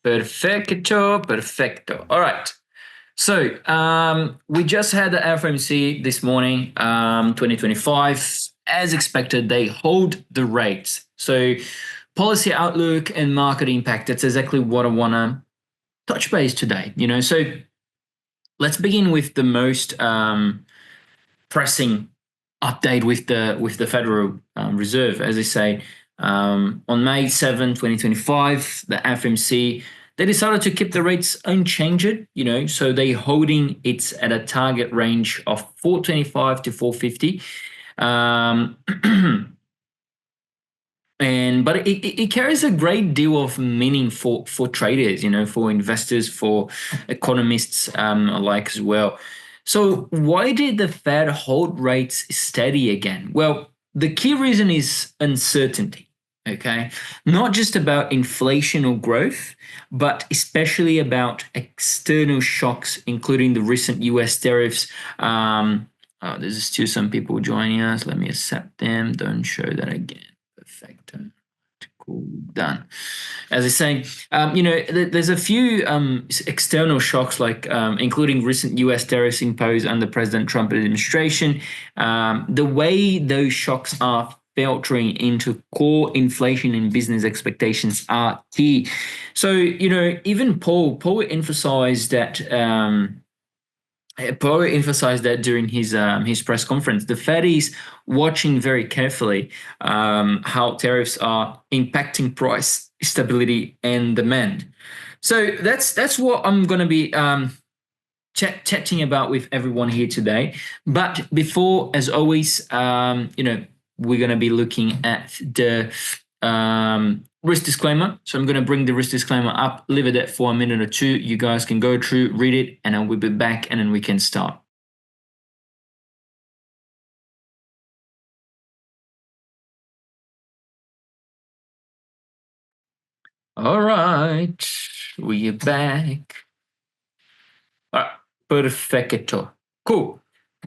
Perfecto. All right. So we just had the FOMC this morning, 2025. As expected, they hold the rates. So policy outlook and market impact, that's exactly what I want to touch base today. So let's begin with the most pressing update with the Federal Reserve. As I say, on May 7, 2025, the FOMC, they decided to keep the rates unchanged, so they're holding it at a target range of 425 to 450. But it carries a great deal of meaning for traders, for investors, for economists alike as well. So why did the Fed hold rates steady again? Well, the key reason is uncertainty, okay? Not just about inflation or growth, but especially about external shocks, including the recent US tariffs. There's still some people joining us. Let me accept them. Don't show that again. Perfect. Cool. Done. As I say, there's a few external shocks, like including recent U.S. tariffs imposed under President Trump administration. The way those shocks are filtering into core inflation and business expectations are key. So, even Paul emphasized that. Powell emphasized that during his press conference. The Fed is watching very carefully how tariffs are impacting price stability and demand. So that's what I'm going to be chatting about with everyone here today. But before, as always, we're going to be looking at the risk disclaimer. So I'm going to bring the risk disclaimer up, leave it there for a minute or two. You guys can go through, read it, and then we'll be back and then we can start. All right, we're back. All right, perfecto. Cool.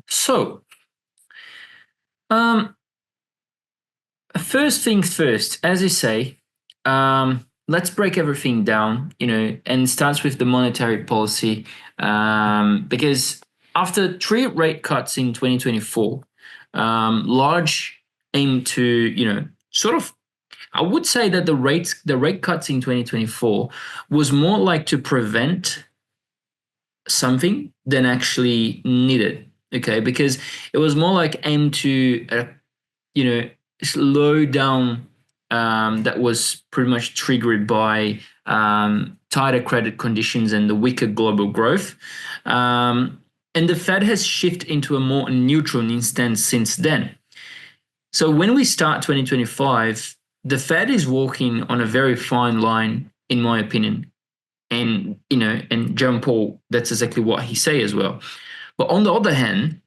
So, first things first, as I say, let's break everything down, and starts with the monetary policy, because after 3 rate cuts in 2024, large aim to, sort of, I would say that the rate cuts in 2024 was more like to prevent something than actually needed, okay? Because it was more like aim to, slow down that was pretty much triggered by tighter credit conditions and the weaker global growth. And the Fed has shifted into a more neutral stance since then. So when we start 2025, the Fed is walking on a very fine line, in my opinion. And, and Jerome Powell, that's exactly what he say as well. But on the other hand,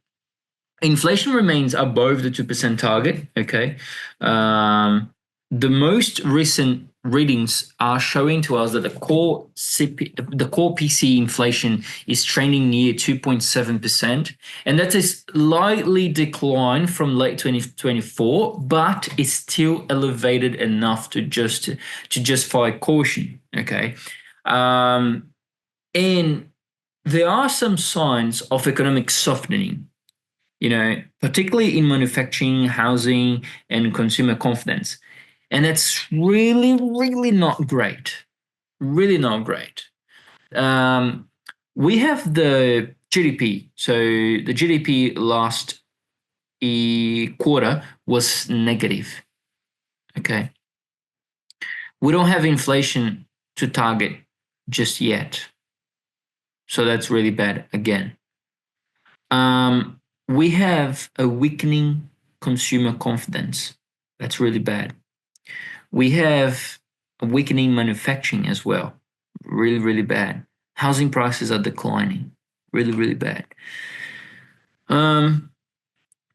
inflation remains above the 2% target, okay? The most recent readings are showing to us that the core PCE inflation is trending near 2.7%, and that is slightly declined from late 2024, but it's still elevated enough to justify caution, okay? And there are some signs of economic softening, particularly in manufacturing, housing, and consumer confidence. And that's really, really not great. Really not great. We have the GDP. So the GDP last quarter was negative. Okay. We don't have inflation to target just yet. So that's really bad again. We have a weakening consumer confidence. That's really bad. We have a weakening manufacturing as well. Really, really bad. Housing prices are declining. Really, really bad.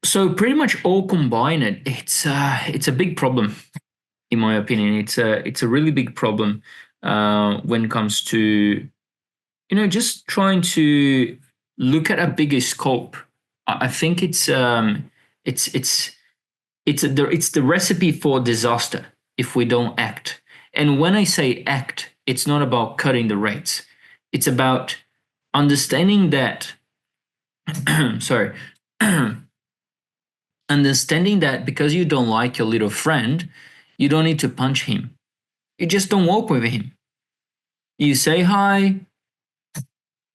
So pretty much all combined, it's a big problem, in my opinion. It's a really big problem when it comes to, just trying to look at a bigger scope. I think it's the recipe for disaster, if we don't act. And when I say act, it's not about cutting the rates. It's about understanding that, sorry, understanding that because you don't like your little friend, you don't need to punch him. You just don't walk with him. You say hi,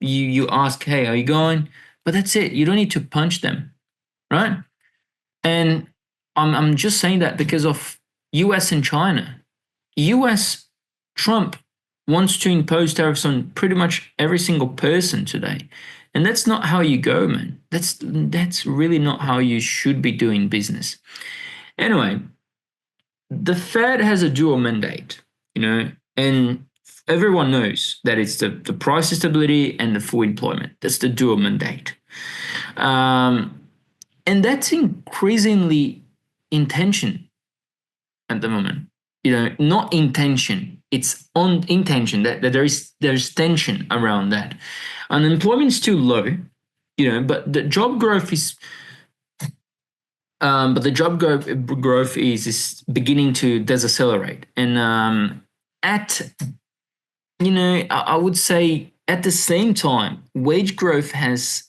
you ask, hey, how you going? But that's it. You don't need to punch them, right? And I'm just saying that because of US and China. US, Trump wants to impose tariffs on pretty much every single person today. And that's not how you go, man. That's really not how you should be doing business. Anyway, the Fed has a dual mandate, and everyone knows that it's the price stability and the full employment. That's the dual mandate. And that's increasingly in tension at the moment. Not intention. It's on intention that there's tension around that. Unemployment is too low, but the job growth is beginning to decelerate. And I would say at the same time, wage growth has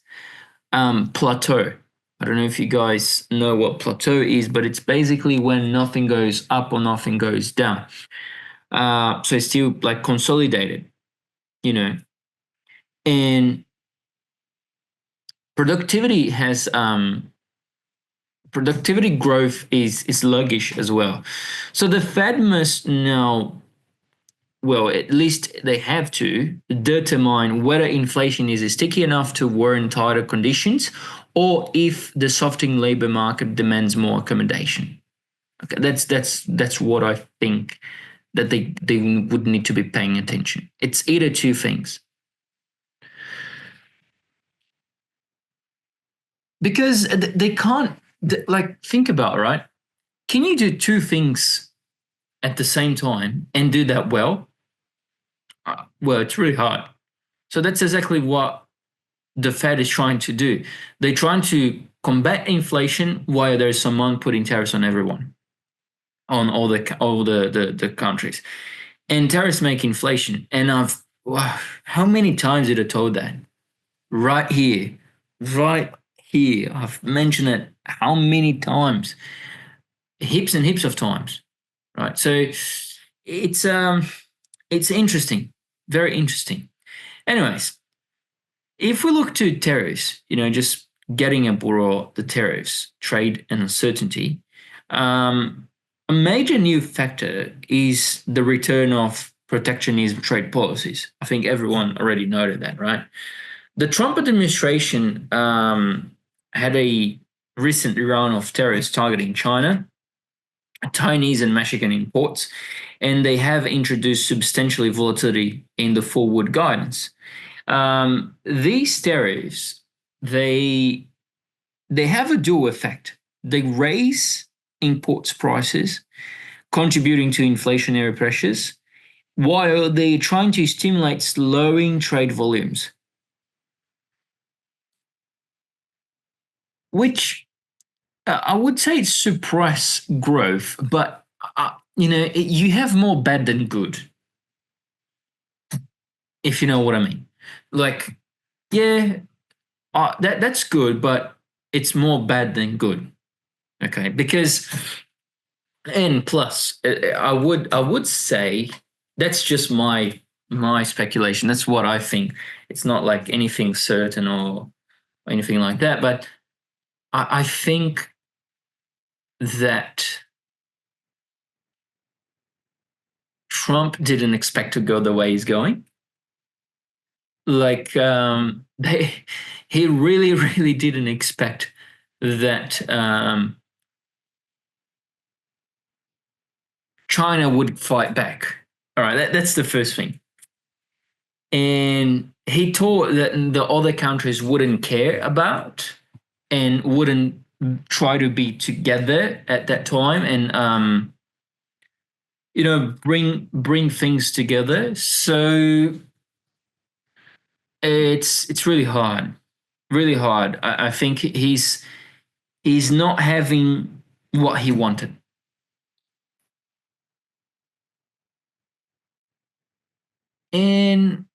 plateaued. I don't know if you guys know what plateau is, but it's basically when nothing goes up or nothing goes down. So it's still like consolidated, and productivity growth is sluggish as well. So the Fed must now, well, at least they have to determine whether inflation is sticky enough to warrant tighter conditions, or if the softening labor market demands more accommodation. Okay, that's what I think that they would need to be paying attention. It's either two things. Because they can't, like, think about it, right? Can you do two things at the same time and do that well? Well, it's really hard. So that's exactly what the Fed is trying to do. They're trying to combat inflation while there's someone putting tariffs on everyone, on all the countries. And tariffs make inflation. And how many times did I told that? Right here. I've mentioned it how many times? Heaps and heaps of times. Right. So it's interesting. Very interesting. Anyways, if we look to tariffs, just getting abroad the tariffs, trade and uncertainty, a major new factor is the return of protectionism trade policies. I think everyone already noted that, right? The Trump administration had a recent round of tariffs targeting China, Chinese and Mexican imports, and they have introduced substantially volatility in the forward guidance. These tariffs, they have a dual effect. They raise imports prices, contributing to inflationary pressures, while they're trying to stimulate slowing trade volumes, which I would say suppress growth, but you have more bad than good, if you know what I mean. Like, yeah, that's good, but it's more bad than good. Okay, because and plus, I would say that's just my speculation. That's what I think. It's not like anything certain or anything like that, but I think that Trump didn't expect to go the way he's going. Like he really, really didn't expect that China would fight back. All right, that's the first thing. And he thought that the other countries wouldn't care about and wouldn't try to be together at that time and bring things together. So it's really hard, really hard. I think he's not having what he wanted. And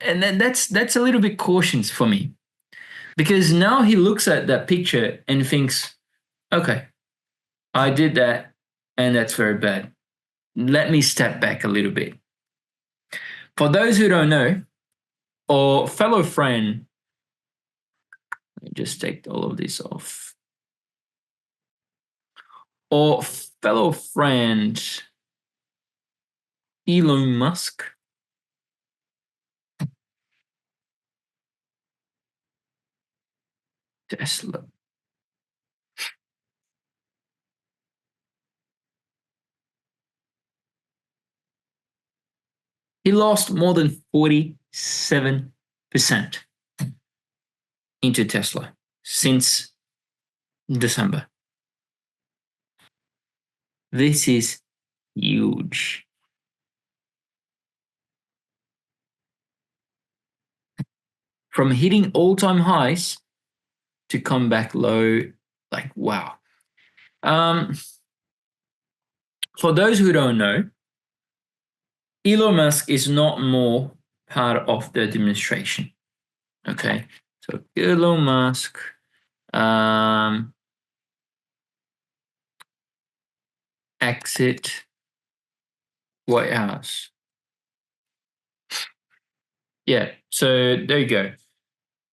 that's a little bit cautious for me, because now he looks at that picture and thinks, okay, I did that, and that's very bad. Let me step back a little bit. For those who don't know, or fellow friend, let me just take all of this off. Or fellow friend, Elon Musk. Tesla. He lost more than 47% into Tesla since December. This is huge. From hitting all-time highs to come back low, like wow. For those who don't know, Elon Musk is not more part of the administration. Okay, so Elon Musk, exit White House. Yeah, so there you go.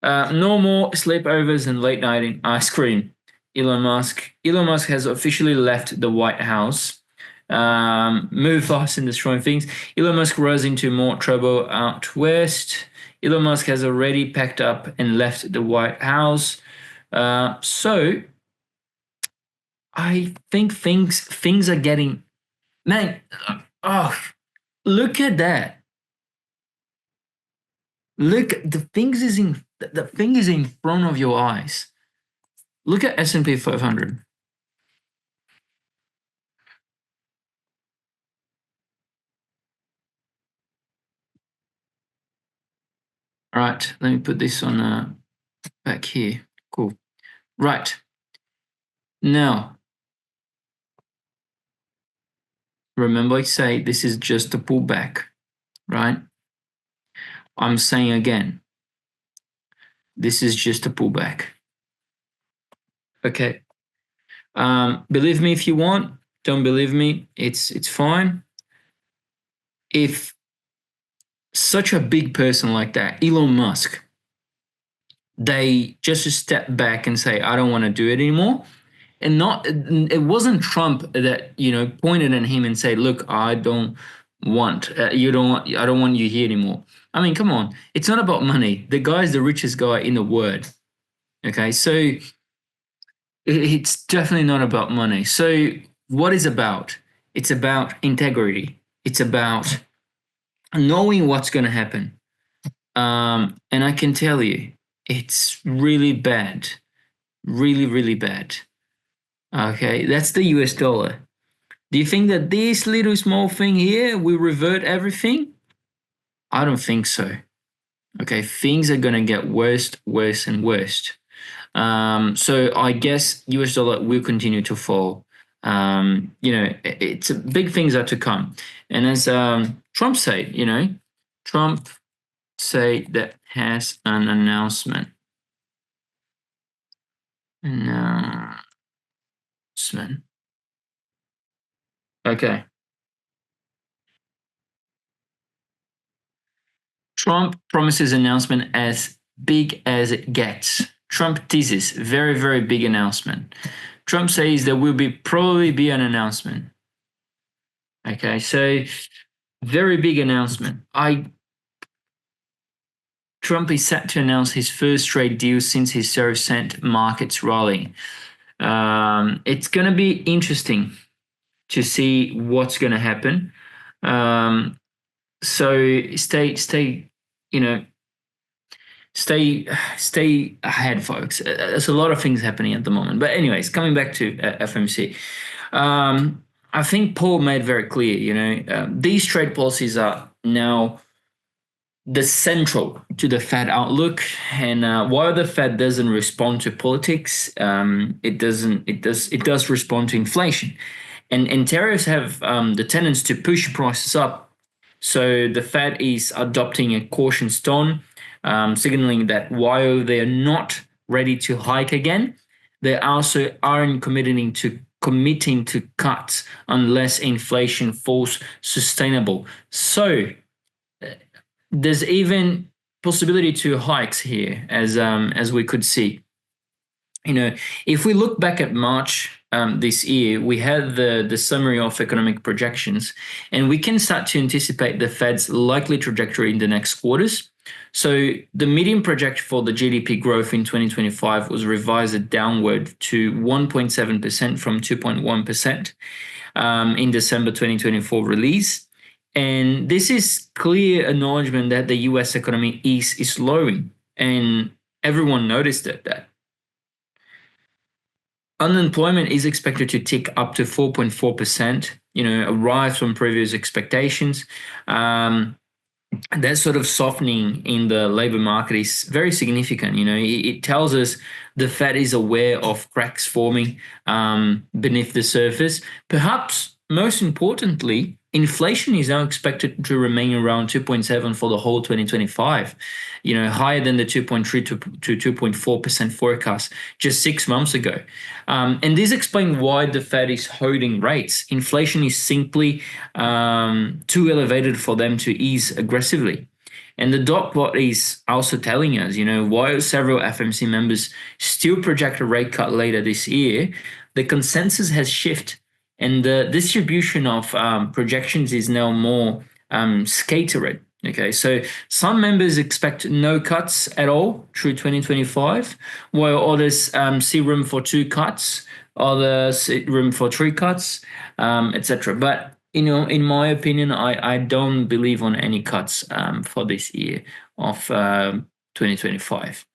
No more sleepovers and late night ice cream. Elon Musk. Elon Musk has officially left the White House. Move fast in destroying things. Elon Musk rose into more trouble out west. Elon Musk has already packed up and left the White House. So I think things are getting, man. Oh, look at that. Look, the thing is in front of your eyes. Look at S&P 500. All right, let me put this on back here. Cool. Right. Now, remember I say this is just a pullback, right? I'm saying again, this is just a pullback. Okay. Believe me if you want. Don't believe me. It's fine. If such a big person like that, Elon Musk, they just step back and say, I don't want to do it anymore. And it wasn't Trump that, pointed at him and said, look, I don't want you here anymore. I mean, come on. It's not about money. The guy's the richest guy in the world. Okay. So it's definitely not about money. So what is about? It's about integrity. It's about knowing what's going to happen. And I can tell you, it's really bad. Really, really bad. Okay, that's the US dollar. Do you think that this little small thing here will revert everything? I don't think so. Okay, things are going to get worse, worse, and worse. So I guess US dollar will continue to fall. It's big things are to come. And as Trump said, Trump said that has an announcement. Okay. Trump promises announcement as big as it gets. Trump teases very, very big announcement. Trump says there will probably be an announcement. Okay, so very big announcement. Trump is set to announce his first trade deal since his tariff sent markets rallying. It's going to be interesting to see what's going to happen. So stay ahead, folks. There's a lot of things happening at the moment. But anyways, coming back to FOMC, I think Paul made very clear, these trade policies are now the central to the Fed outlook. And while the Fed doesn't respond to politics, it does respond to inflation. And tariffs have the tendency to push prices up. So the Fed is adopting a caution tone, signaling that while they are not ready to hike again, they also aren't committing to cuts unless inflation falls sustainable. So there's even possibility to hikes here, as we could see. If we look back at March this year, we had the summary of economic projections, and we can start to anticipate the Fed's likely trajectory in the next quarters. So the median projection for the GDP growth in 2025 was revised downward to 1.7% from 2.1% in December 2024 release. And this is clear acknowledgement that the US economy is slowing, and everyone noticed that. Unemployment is expected to tick up to 4.4%, a rise from previous expectations. That sort of softening in the labor market is very significant. It tells us the Fed is aware of cracks forming beneath the surface. Perhaps most importantly, inflation is now expected to remain around 2.7 for the whole 2025, higher than the 2.3 to 2.4% forecast just 6 months ago. And this explains why the Fed is holding rates. Inflation is simply too elevated for them to ease aggressively. And the dot plot is also telling us, while several FOMC members still project a rate cut later this year, the consensus has shifted. And the distribution of projections is now more scattered. Okay, so some members expect no cuts at all through 2025, while others see room for 2 cuts, others see room for 3 cuts, etc. But in my opinion, I don't believe on any cuts for this year of 2025.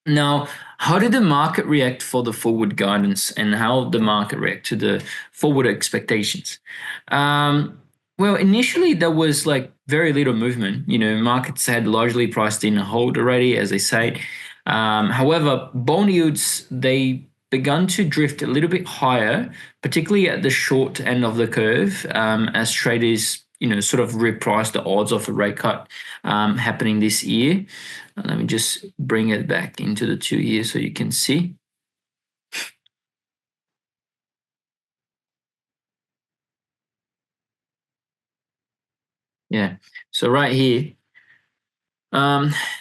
Now, how did the market react for the forward guidance, and how the market react to the forward expectations? Well, initially there was very little movement. Markets had largely priced in a hold already, as I say. However, bond yields, they begun to drift a little bit higher, particularly at the short end of the curve, as traders sort of reprice the odds of a rate cut happening this year. Let me just bring it back into the 2 years so you can see. Yeah, so right here.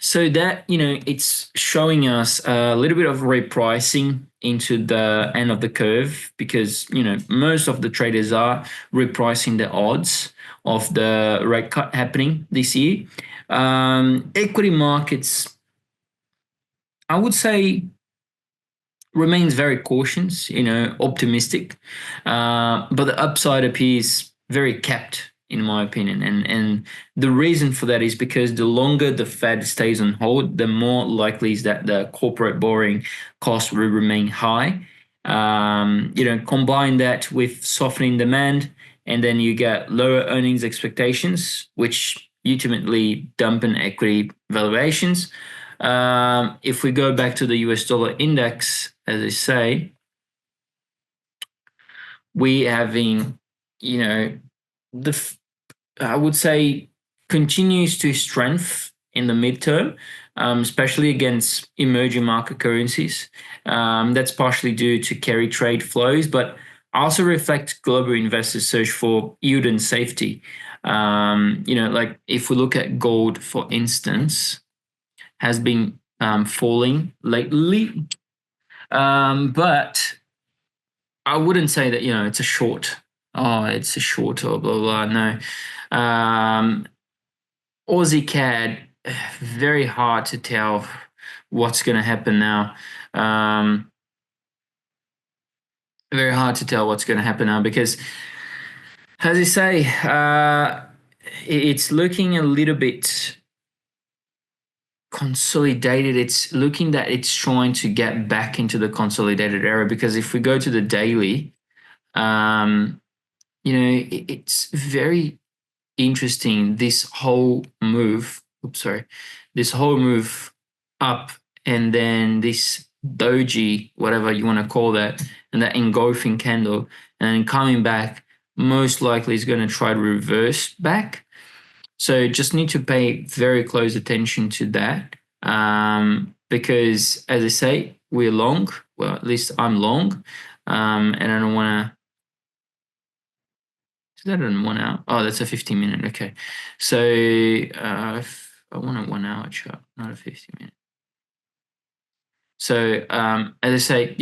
So that, it's showing us a little bit of repricing into the end of the curve, because, most of the traders are repricing the odds of the rate cut happening this year. Equity markets, I would say, remains very cautious, optimistic, but the upside appears very capped, in my opinion. And the reason for that is because the longer the Fed stays on hold, the more likely is that the corporate borrowing cost will remain high. Combine that with softening demand, and then you get lower earnings expectations, which ultimately dampen equity valuations. If we go back to the US dollar index, as I say, we having, I would say, continues to strengthen in the midterm, especially against emerging market currencies. That's partially due to carry trade flows, but also reflects global investors' search for yield and safety. If we look at gold, for instance, has been falling lately, but I wouldn't say that it's a short. Oh, it's a short or blah blah. No, Aussie CAD, very hard to tell what's going to happen now. Very hard to tell what's going to happen now, because, as I say, it's looking a little bit consolidated. It's looking that it's trying to get back into the consolidated area, because if we go to the daily, it's very interesting, this whole move. This whole move up, and then this doji, whatever you want to call that, and that engulfing candle, and then coming back, most likely is going to try to reverse back. So just need to pay very close attention to that, because as I say, we're long. Well, at least I'm long, and I don't want to. Is that a 1 hour? Oh, that's a 15-minute. Okay, so I want a 1 hour chart, not a 15-minute. So as I say,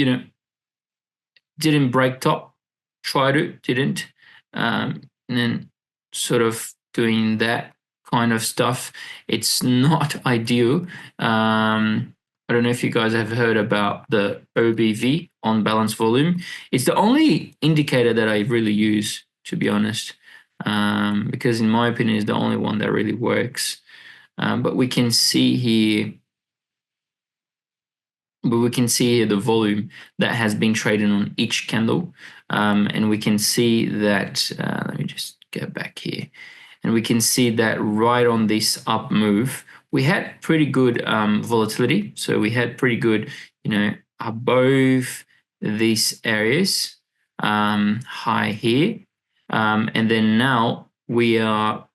didn't break top, tried to, didn't, and then sort of doing that kind of stuff. It's not ideal. I don't know if you guys have heard about the OBV, on balance volume. It's the only indicator that I really use, to be honest, because in my opinion, it's the only one that really works. But we can see here the volume that has been traded on each candle. And we can see that, let me just get back here. And we can see that right on this up move, we had pretty good volatility. So we had pretty good, above these areas, high here. And then now we are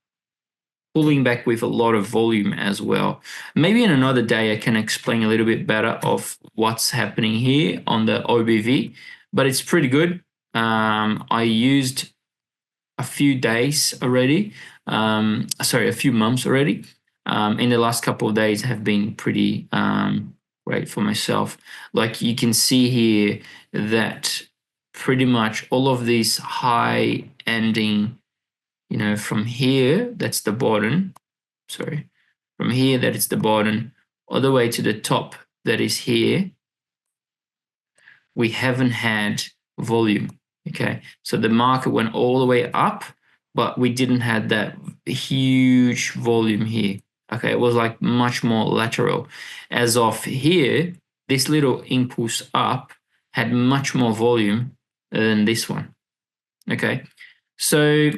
pulling back with a lot of volume as well. Maybe in another day I can explain a little bit better of what's happening here on the OBV, but it's pretty good. I used a few days already, a few months already. In the last couple of days have been pretty great for myself. Like you can see here that pretty much all of these high ending, from here, that's the bottom. Sorry, from here, that is the bottom, all the way to the top, that is here. We haven't had volume. Okay, so the market went all the way up, but we didn't have that huge volume here. Okay, it was like much more lateral. As of here, this little impulse up had much more volume than this one. Okay, so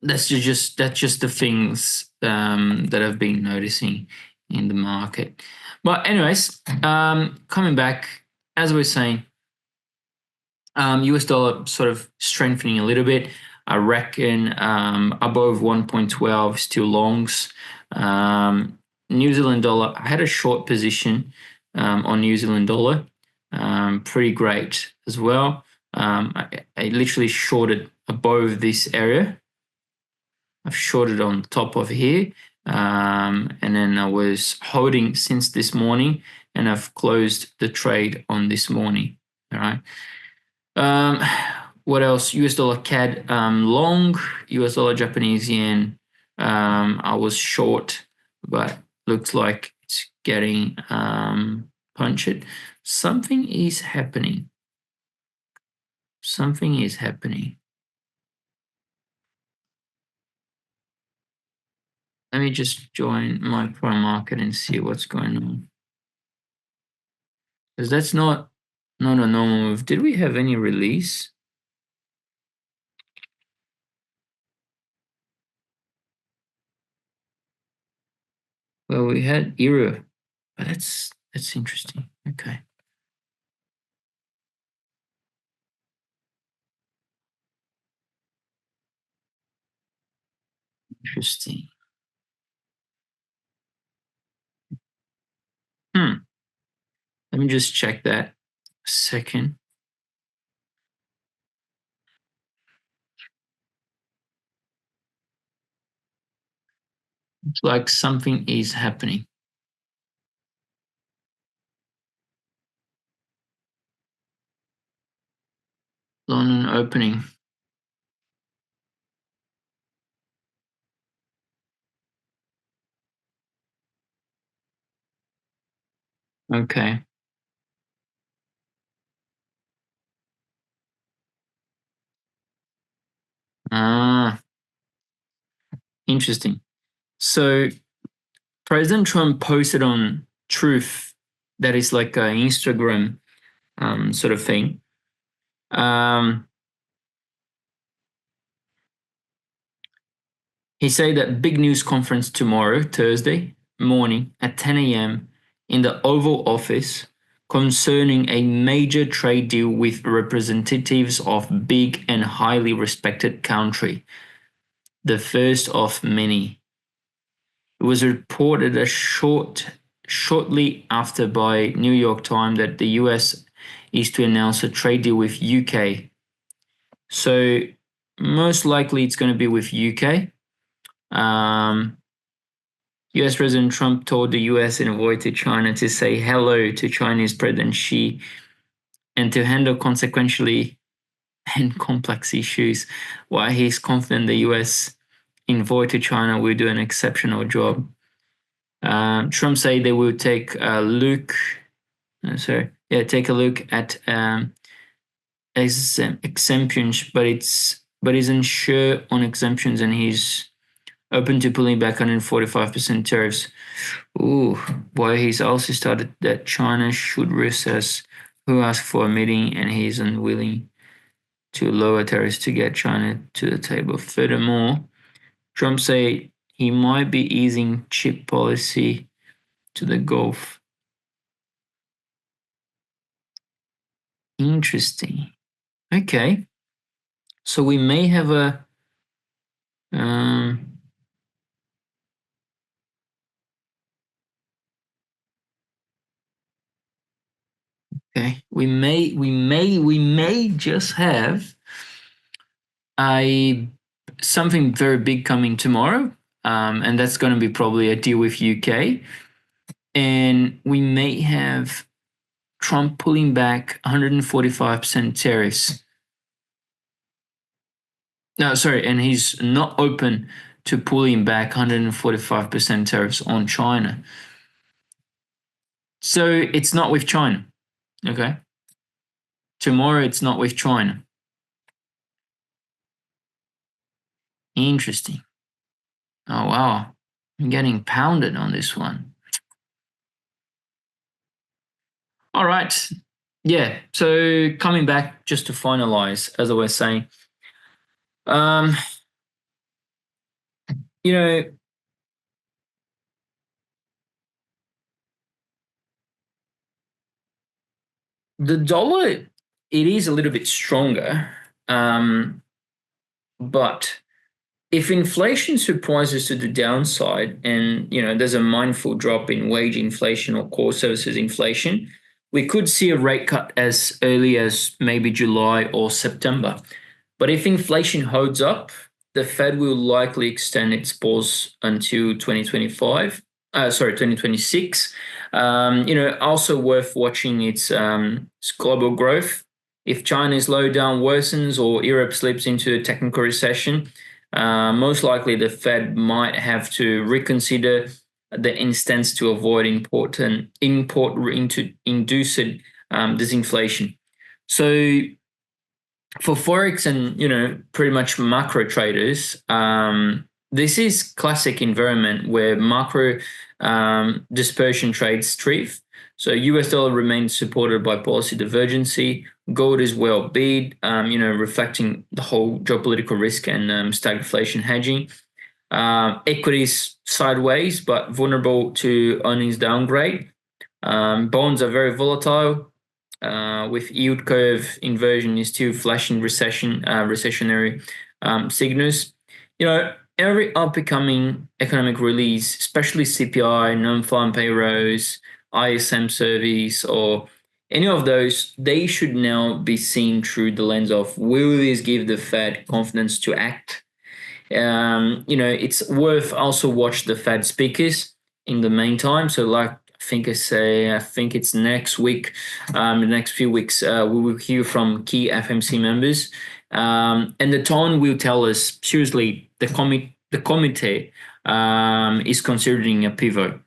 that's just the things that I've been noticing in the market. But anyways, coming back, as we are saying, US dollar sort of strengthening a little bit. I reckon above 1.12 still longs. New Zealand dollar, I had a short position on New Zealand dollar, pretty great as well. I literally shorted above this area. I've shorted on top of here, and then I was holding since this morning, and I've closed the trade on this morning. All right. What else? US dollar CAD long, US dollar Japanese yen. I was short, but looks like it's getting punched. Something is happening. Something is happening. Let me just join my prime market and see what's going on. Because that's not a normal move. Did we have any release? Well, we had error, but that's interesting. Okay. Interesting. Let me just check that a second. It's like something is happening. London opening. Okay. Ah, interesting. So President Trump posted on Truth, that is like an Instagram sort of thing. He said that big news conference tomorrow, Thursday morning at 10 a.m. in the Oval Office concerning a major trade deal with representatives of big and highly respected country. the first of many. It was reported shortly after by New York Times that the US is to announce a trade deal with UK. So most likely it's going to be with UK. US President Trump told the US envoy to China to say hello to Chinese President Xi and to handle consequentially and complex issues, while he's confident the US envoy to China will do an exceptional job. Trump said they will take a look. Take a look at exemptions, but isn't sure on exemptions, and he's open to pulling back 145% tariffs. Ooh, boy, he's also started that China should reassess who asked for a meeting, and he's unwilling to lower tariffs to get China to the table. Furthermore, Trump said he might be easing chip policy to the Gulf. Interesting. Okay. So we may have a okay. We may just have a something very big coming tomorrow. And that's going to be probably a deal with UK. And we may have Trump pulling back 145% tariffs. No, sorry, and he's not open to pulling back 145% tariffs on China. So it's not with China, okay? Tomorrow it's not with China. Interesting. Oh, wow. I'm getting pounded on this one. All right. Yeah. So coming back just to finalize, as I was saying, um, you know, the dollar, it is a little bit stronger, but if inflation surprises to the downside and there's a mindful drop in wage inflation or core services inflation, we could see a rate cut as early as maybe July or September. But if inflation holds up, the Fed will likely extend its pause until 2026. Also worth watching its global growth. If China's slowdown worsens or Europe slips into a technical recession, most likely the Fed might have to reconsider the instance to avoid import-induced disinflation. So for forex and pretty much macro traders, this is classic environment where macro dispersion trades thrive. So US dollar remains supported by policy divergency. Gold is well bid, reflecting the whole geopolitical risk and stagflation hedging. Equities sideways, but vulnerable to earnings downgrade. Bonds are very volatile. With yield curve inversion is still flashing recessionary signals. Every upcoming economic release, especially CPI, non-farm payrolls, ISM surveys, or any of those, they should now be seen through the lens of, will this give the Fed confidence to act? It's worth also watch the Fed speakers in the meantime. So like I think it's next week, the next few weeks, we will hear from key FOMC members. And the tone will tell us, seriously, the committee is considering a pivot.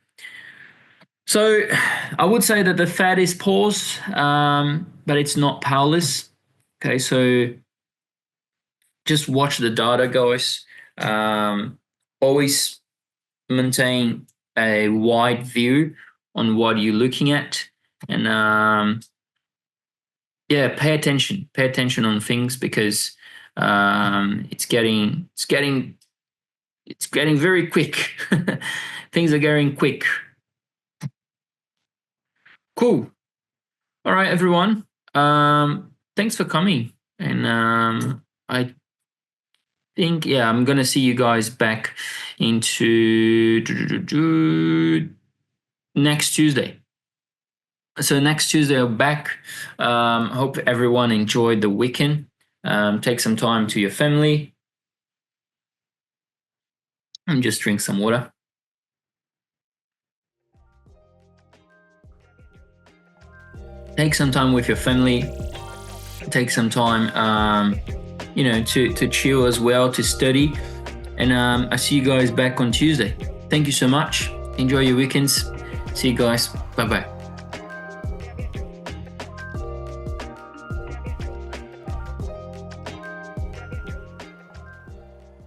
So I would say that the Fed is paused, but it's not powerless. Okay, so just watch the data, guys. Always maintain a wide view on what you're looking at, and pay attention. Pay attention on things because it's getting very quick. Things are going quick. Cool. All right, everyone. Thanks for coming, and I think, yeah, I'm going to see you guys back into next Tuesday. So next Tuesday I'm back. Hope everyone enjoyed the weekend. Take some time to your family and just drink some water. Take some time with your family. Take some time, to chill as well, to study. And I see you guys back on Tuesday. Thank you so much. Enjoy your weekends. See you guys. Bye-bye.